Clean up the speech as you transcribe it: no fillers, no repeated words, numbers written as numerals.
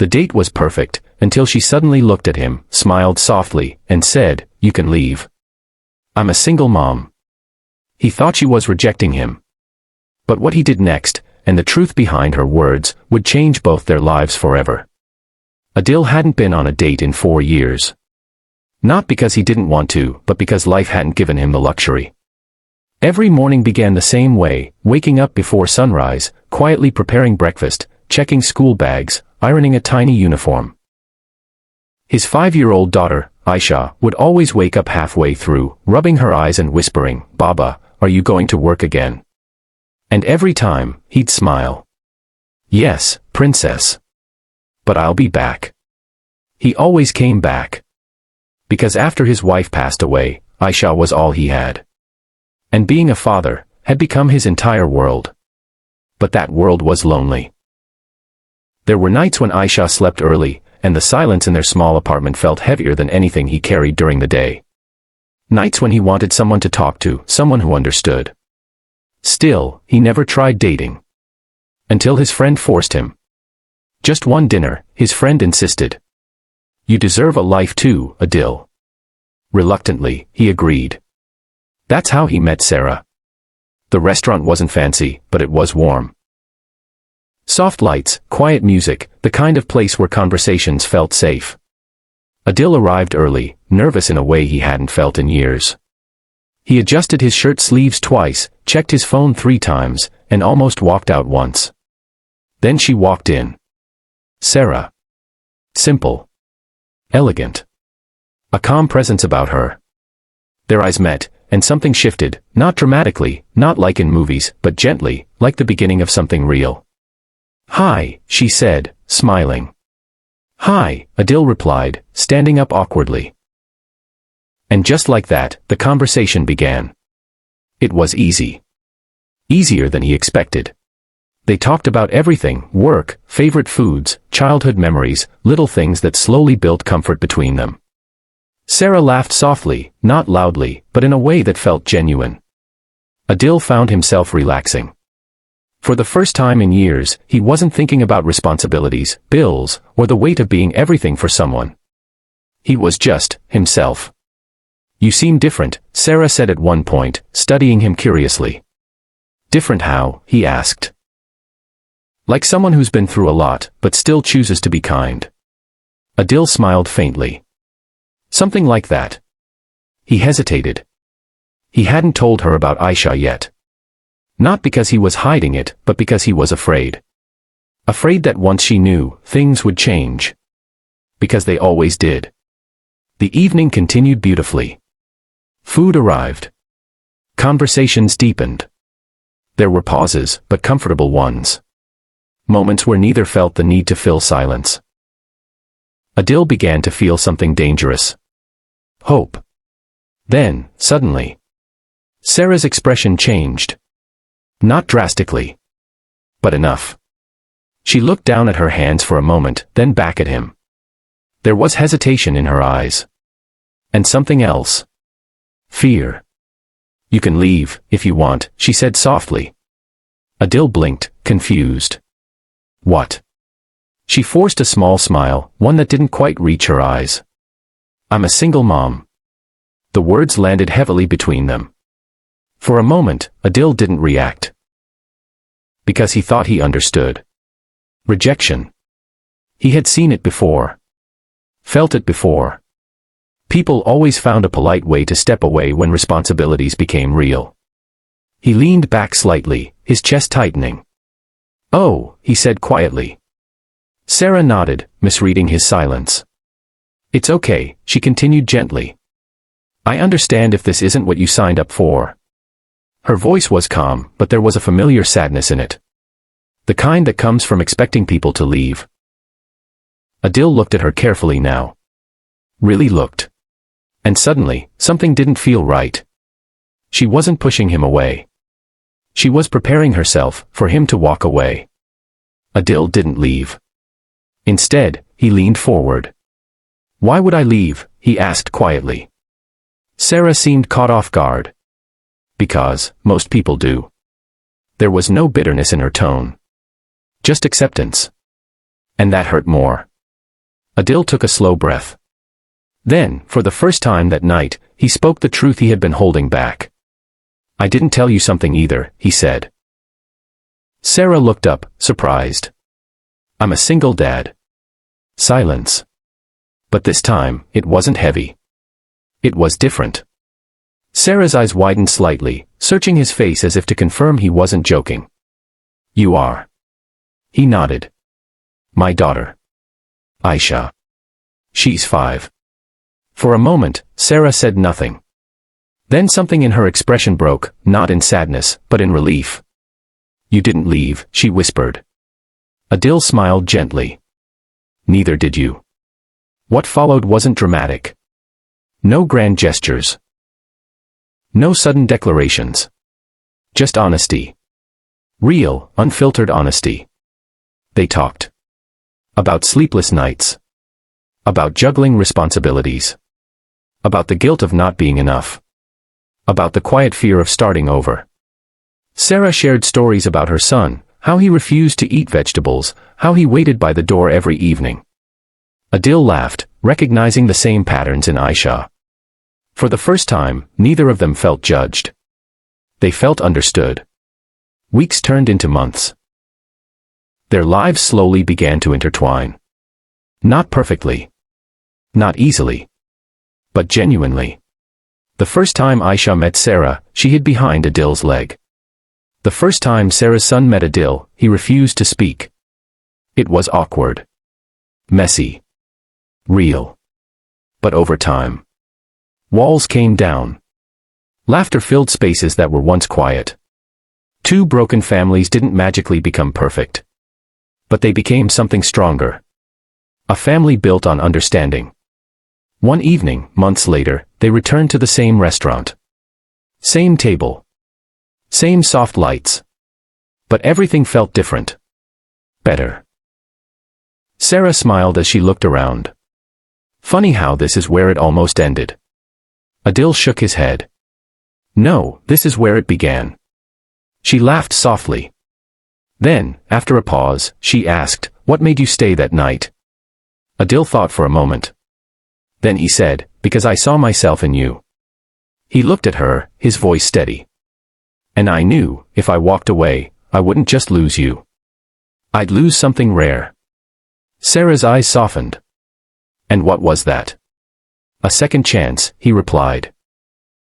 The date was perfect, until she suddenly looked at him, smiled softly, and said, "You can leave. I'm a single mom." He thought she was rejecting him. But what he did next, and the truth behind her words, would change both their lives forever. Adil hadn't been on a date in 4 years. Not because he didn't want to, but because life hadn't given him the luxury. Every morning began the same way, waking up before sunrise, quietly preparing breakfast, checking school bags, ironing a tiny uniform. His 5-year-old daughter, Aisha, would always wake up halfway through, rubbing her eyes and whispering, "Baba, are you going to work again?" And every time, he'd smile. "Yes, princess. But I'll be back." He always came back. Because after his wife passed away, Aisha was all he had. And being a father had become his entire world. But that world was lonely. There were nights when Aisha slept early, and the silence in their small apartment felt heavier than anything he carried during the day. Nights when he wanted someone to talk to, someone who understood. Still, he never tried dating. Until his friend forced him. Just one dinner, his friend insisted. "You deserve a life too, Adil." Reluctantly, he agreed. That's how he met Sarah. The restaurant wasn't fancy, but it was warm. Soft lights, quiet music, the kind of place where conversations felt safe. Adil arrived early, nervous in a way he hadn't felt in years. He adjusted his shirt sleeves twice, checked his phone 3 times, and almost walked out once. Then she walked in. Sarah. Simple. Elegant. A calm presence about her. Their eyes met, and something shifted, not dramatically, not like in movies, but gently, like the beginning of something real. "Hi," she said, smiling. "Hi," Adil replied, standing up awkwardly. And just like that, the conversation began. It was easy. Easier than he expected. They talked about everything, work, favorite foods, childhood memories, little things that slowly built comfort between them. Sarah laughed softly, not loudly, but in a way that felt genuine. Adil found himself relaxing. For the first time in years, he wasn't thinking about responsibilities, bills, or the weight of being everything for someone. He was just himself. "You seem different," Sarah said at one point, studying him curiously. "Different how?" he asked. "Like someone who's been through a lot, but still chooses to be kind." Adil smiled faintly. "Something like that." He hesitated. He hadn't told her about Aisha yet. Not because he was hiding it, but because he was afraid. Afraid that once she knew, things would change. Because they always did. The evening continued beautifully. Food arrived. Conversations deepened. There were pauses, but comfortable ones. Moments where neither felt the need to fill silence. Adil began to feel something dangerous. Hope. Then, suddenly, Sarah's expression changed. Not drastically. But enough. She looked down at her hands for a moment, then back at him. There was hesitation in her eyes. And something else. Fear. "You can leave, if you want," she said softly. Adil blinked, confused. "What?" She forced a small smile, one that didn't quite reach her eyes. "I'm a single mom." The words landed heavily between them. For a moment, Adil didn't react. Because he thought he understood. Rejection. He had seen it before. Felt it before. People always found a polite way to step away when responsibilities became real. He leaned back slightly, his chest tightening. "Oh," he said quietly. Sarah nodded, misreading his silence. "It's okay," she continued gently. "I understand if this isn't what you signed up for." Her voice was calm, but there was a familiar sadness in it. The kind that comes from expecting people to leave. Adil looked at her carefully now. Really looked. And suddenly, something didn't feel right. She wasn't pushing him away. She was preparing herself for him to walk away. Adil didn't leave. Instead, he leaned forward. "Why would I leave?" he asked quietly. Sarah seemed caught off guard. "Because, most people do." There was no bitterness in her tone. Just acceptance. And that hurt more. Adil took a slow breath. Then, for the first time that night, he spoke the truth he had been holding back. I didn't tell you something either, he said. Sarah looked up, surprised. I'm a single dad. Silence. But this time, it wasn't heavy. It was different. Sarah's eyes widened slightly, searching his face as if to confirm he wasn't joking. You are. He nodded. My daughter. Aisha. She's 5. For a moment, Sarah said nothing. Then something in her expression broke, not in sadness, but in relief. You didn't leave, she whispered. Adil smiled gently. Neither did you. What followed wasn't dramatic. No grand gestures. No sudden declarations. Just honesty. Real, unfiltered honesty. They talked. About sleepless nights. About juggling responsibilities. About the guilt of not being enough. About the quiet fear of starting over. Sarah shared stories about her son, how he refused to eat vegetables, how he waited by the door every evening. Adil laughed, recognizing the same patterns in Aisha. For the first time, neither of them felt judged. They felt understood. Weeks turned into months. Their lives slowly began to intertwine. Not perfectly. Not easily. But genuinely. The first time Aisha met Sarah, she hid behind Adil's leg. The first time Sarah's son met Adil, he refused to speak. It was awkward. Messy. Real. But over time, walls came down. Laughter filled spaces that were once quiet. Two broken families didn't magically become perfect. But they became something stronger. A family built on understanding. One evening, months later, they returned to the same restaurant. Same table. Same soft lights. But everything felt different. Better. Sarah smiled as she looked around. Funny how this is where it almost ended. Adil shook his head. No, this is where it began. She laughed softly. Then, after a pause, she asked, what made you stay that night? Adil thought for a moment. Then he said, because I saw myself in you. He looked at her, his voice steady. And I knew, if I walked away, I wouldn't just lose you. I'd lose something rare. Sarah's eyes softened. And what was that? A second chance, he replied.